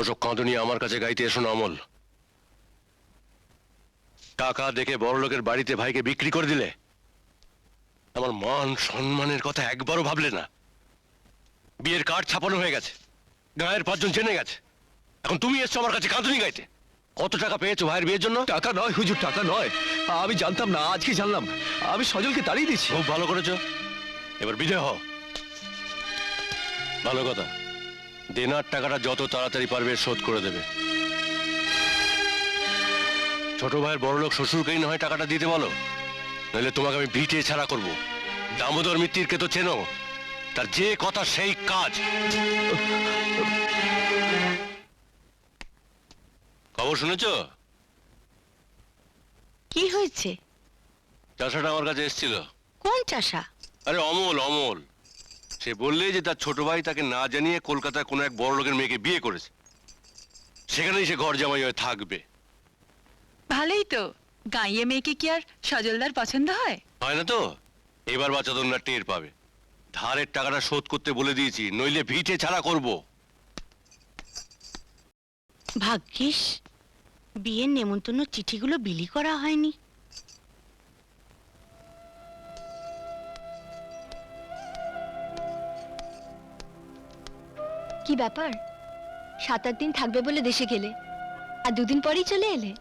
ওসব কাঁদুনি আমার কাছে গাইতে এসো না অমল। টাকা দেখে বড় লোকের বাড়িতে ভাইকে বিক্রি করে দিলে, আমার মান সম্মানের কথা একবারও ভাবলে না। বিয়ের কার্ড ছাপানো হয়ে গেছে, গায়ের 5 জন জেনে গেছে, এখন তুমি এসছো আমার কাছে কাঁদুনি গাইতে। কত টাকা পেয়েছো ভাইয়ের বিয়ের জন্য? টাকা নয় হুজুর, টাকা নয়। আমি জানতাম না, আজকে জানলাম। আমি সজলকে তাড়িয়ে দিচ্ছি। খুব ভালো করেছো, এবার বিদায় হও। ভালো কথা, দেনার টাকাটা যত তাড়াতাড়ি পারবে শোধ করে দেবে। ছোট ভাইয়ের বড় লোক শ্বশুরকেই না হয় টাকাটা দিতে বলো, নইলে তোমাকে আমি ভিটে ছাড়া করবো। দামোদর মিত্তিরকে তো চেনো, তার যে কথা সেই কাজ। খবর শুনেছ? কি হয়েছে? চাষাটা আমার কাছে এসেছিল। কোন চাষা? আরে অমল, অমল। সে বললে যে তার ছোট ভাই তাকে না জানিয়ে কলকাতায় কোনো এক বড় লোকের মেয়েকে বিয়ে করেছে, সেখানেই সে ঘর জামাই হয়ে থাকবে। ভালোই তো, গাঁয়ে মেয়েকে কি আর সজলদার পছন্দ হয়? হয় না তো? এবার বাচ্চাদনরা টের পাবে। ধারের টাকাটা শোধ করতে বলে দিয়েছি, নইলে ভিটে ছাড়া করব। ভাগ্যিস বিয়ের নেমন্তন্ন চিঠিগুলো বিলি করা হয়নি। কি ব্যাপার, 7-8 দিন থাকবে বলে দেশে গেলে, আর 2 দিন পরেই চলে এলে?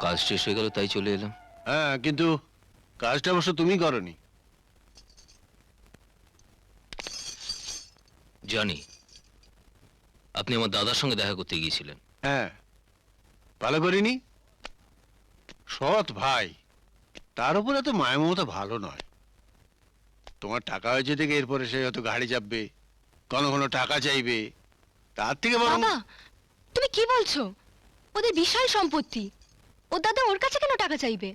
কাজ শেষ হয়ে গেল তাই চলে এলাম। হ্যাঁ, কিন্তু কাজটা অবশ্য তুমি করনি। জানি আপনি আমার দাদার সঙ্গে দেখা করতে গিয়েছিলেন। হ্যাঁ, ভালো করিনি। সৎ ভাই, তার উপরে এত মায়া মমতা ভালো নয়। তোমার টাকা হয়েছে থেকে এরপরে সে হয়তো গাড়ি চাপবে, ঘন ঘন টাকা চাইবে, তার থেকে বরং। বাবা, তুমি কি বলছো? ওদের বিশাল সম্পত্তি, ওর দাদা ওর কাছে কেন টাকা চাইবে?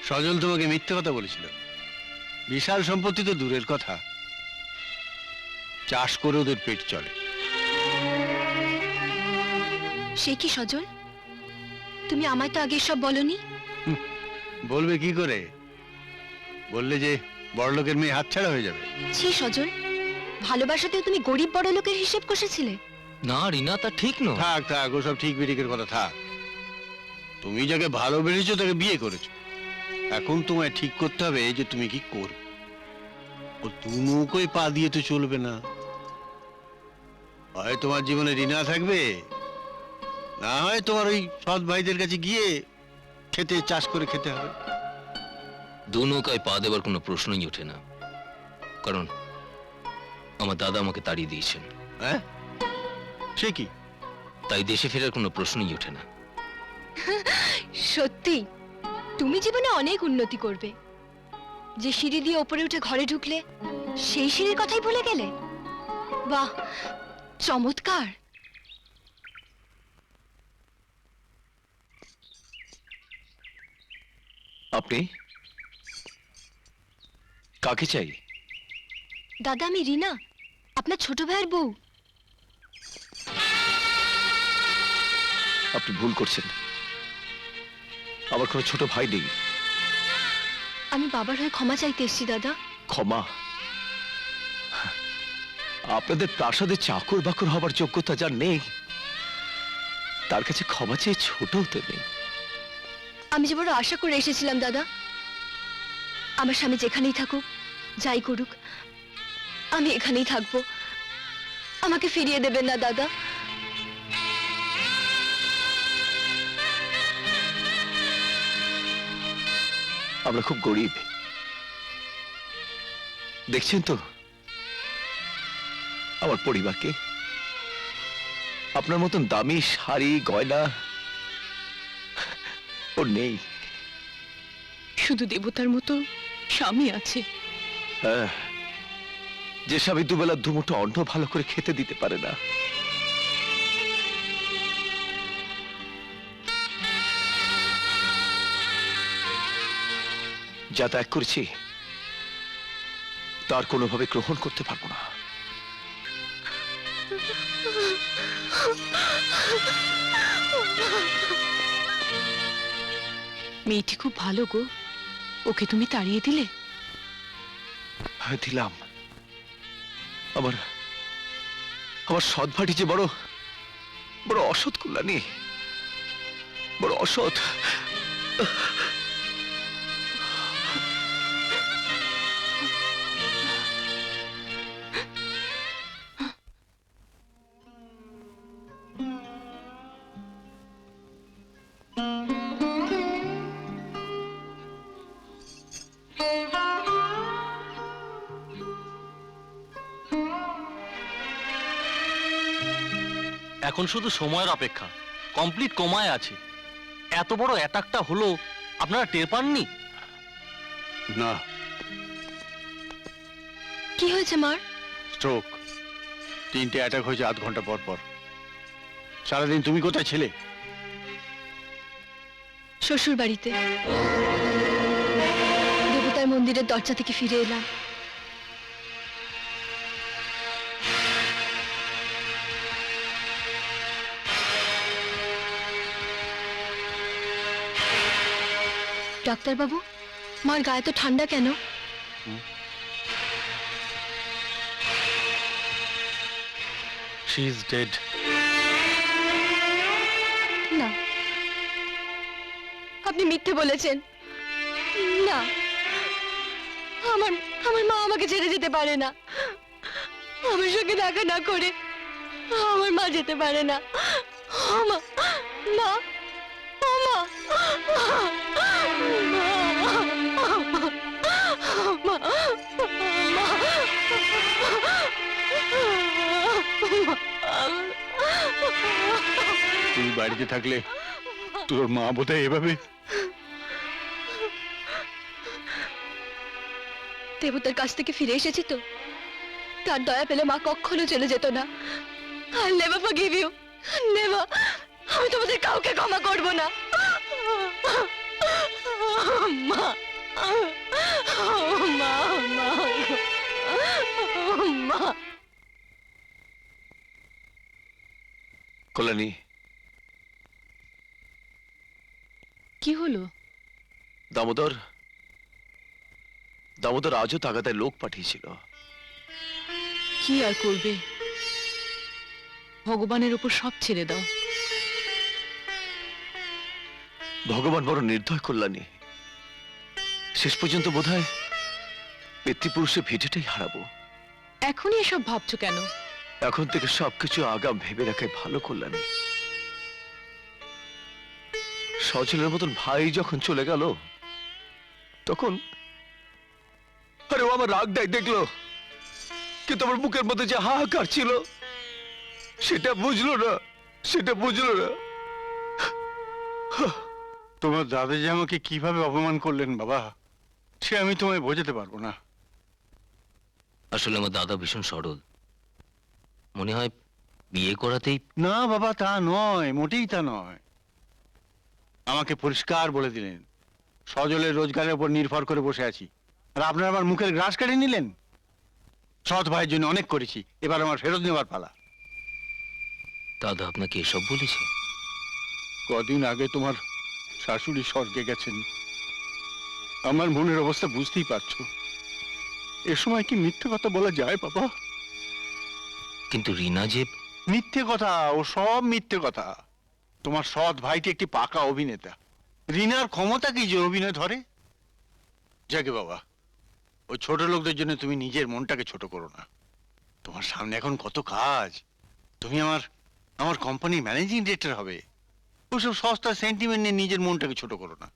সজল তোমাকে মিথ্যে কথা বলেছিল। বিশাল সম্পত্তি তো দূরের কথা, চাষ করে ওদের পেট চলে। সে কি সজল, তুমি আমায় তো আগে সব বলনি। বলবে কি করে? বললে যে বড়লোকের মেয়ে হাতছাড়া হয়ে যাবে। ছি সজল, ভালোবাসাতেও তুমি গরিব বড় লোকের হিসেব কষেছিলে। না রিনা, তা ঠিক নয়। থাক থাক, ওসব ঠিক বিঠিকের কথা থাক। তুমি যাকে ভালোবেসেছো তাকে বিয়ে করেছো, এখন তোমায় ঠিক করতে হবে যে তুমি কি করবে। ও দু নৌকোয় পা দিয়ে তো চলবে না। হয় তোমার জীবনে রিনা থাকবে, না হয় তোমার ওই সৎ ভাইদের কাছে গিয়ে খেতে চাষ করে খেতে হবে। দু নৌকায় পা দেবার কোনো প্রশ্নই ওঠে না, কারণ আমার দাদা আমাকে তাড়িয়ে দিয়েছেন। হ্যাঁ, সে কি? তাই দেশে ফেরার কোনো প্রশ্নই ওঠে না। সত্যি তুমি জীবনে অনেক উন্নতি করবে। যে সিঁড়ি দিয়ে ওপরে উঠে ঘরে ঢুকলে, সেই সিঁড়ির কথাই ভুলে গেলে? বাহ, চমৎকার। আপনি কাকে চাই? দাদা, আমি রিনা, আপনার ছোট ভাইয়ের বউ। আপনি ভুল করছেন, আমার কোনো ছোট ভাই নেই। আমি বাবার হয়ে ক্ষমা চাইতে এসেছি দাদা। ক্ষমা? আপনাদের প্রাসাদে চাকর বাকর হবার যোগ্যতা যার নেই, তার কাছে ক্ষমা চেয়ে ছোট হতে নেই। আমি যে বড় আশা করে এসেছিলাম দাদা, আমার স্বামী যেখানেই থাকুক, যাই করুক, আমি এখানেই থাকবো। আমাকে ফিরিয়ে দেবেন না দাদা। আমরা খুব গরিব, দেখছেন তো আমার পরিবারকে। আপনার মতন দামি শাড়ি গয়না ওর নেই। শুধু দেবতার মতো স্বামী আছে। হ্যাঁ, যে স্বামী দুবেলা দুমুঠো অন্ন ভালো করে খেতে দিতে পারে না। যা ত্যাগ করেছি তার কোনোভাবে গ্রহণ করতে পারবো না। মেয়েটি খুব ভালো গো, ওকে তুমি তাড়িয়ে দিলে? হ্যাঁ দিলাম। আমার আমার সৎ ভাটি যে বড় বড় অসৎ কল্যাণী, বড় অসৎ। এখন শুধু সময়ের অপেক্ষা, কমপ্লিট কোমায় আছে। এত বড় অ্যাটাকটা হলো, আপনারা টের পাননি? না, কি হয়েছে মার? স্ট্রোক। 3টে অ্যাটাক হয়েছে 8 ঘন্টা পর পর। সারাদিন তুমি কোথায় ছিলে? শ্বশুর বাড়িতে দেবতার মন্দিরের দরজা থেকে ফিরে এলাম। ডাক্তারবাবু, মার গায়ে তো ঠান্ডা কেন? She is dead. না, আপনি মিথ্যে বলেছেন। না, আমার আমার মা আমাকে ছেড়ে যেতে পারে না। আমার সঙ্গে দেখা না করে আমার মা যেতে পারে না। মা, মা, মা, তুই বাড়িতে থাকলে তোর মা বোধহয় এভাবে। দেবতার কাছ থেকে ফিরে এসেছি তো, তার দয়া পেলে মা কখনো চলে যেত না। I'll never forgive you. Never. আমি তোমাদের কাউকে ক্ষমা করব না। মা, মা, মা, মা। কল্যাণী, কি হলো? দামোদর দামোদর আজও তাগাদায় লোক পাঠিয়েছিল। কি আর করবে, ভগবানের উপর সব ছেড়ে দাও। ভগবান বড় নির্দয় কল্যাণী। শেষ পর্যন্ত বোধহয় পিতৃপুরুষের ভিটেটাই হারাবো। এখনই এসব ভাবছো কেন? এখন থেকে সবকিছু আগাম ভেবে রাখাই ভালো কল্যাণী। সজলের মতন ভাই যখন চলে গেল, তখন আরে ও আমার রাগ দেয় দেখলো, কিন্তু আমার বুকের মধ্যে যে হাহাকার ছিল সেটা বুঝলো না, সেটা বুঝলো না। তোমার দাদা যে আমাকে কিভাবে অপমান করলেন বাবা, সে আমি তোমায় বোঝাতে পারবো না। আসলে আমার দাদা ভীষণ সরল, মনে হয় বিয়ে করাতেই। না বাবা, তা নয়, মোটেই তা নয়। আমাকে পরিষ্কার বলে দিলেন, সজলের রোজগারের উপর নির্ভর করে বসে আছি, আর আপনারা আমার মুখের গ্রাস কেটে নিলেন। সৎ ভাইয়ের জন্য অনেক করেছি, এবার আমার ফেরত নেবার পালা। দাদা আপনাকে এসব বলেছে? কদিন আগে তোমার শাশুড়ি স্বর্গে গেছেন। আমার মনের অবস্থা বুঝতেই পারছো। এ সময় কি মিথ্যে কথা বলা যায় বাবা? কিন্তু রিনা যে। মিথ্যে কথা, ও সব মিথ্যে কথা। তোমার সৎ ভাইটি একটি পাকা অভিনেতা। রিনার ক্ষমতা কি যে অভিনয় ধরে? যাকে বাবা, ওই ছোট লোকদের জন্য তুমি নিজের মনটাকে ছোট করো না। তোমার সামনে এখন কত কাজ। তুমি আমার কোম্পানির ম্যানেজিং ডিরেক্টর হবে। ওসব সস্তা সেন্টিমেন্ট নিয়ে নিজের মনটাকে ছোট করো না।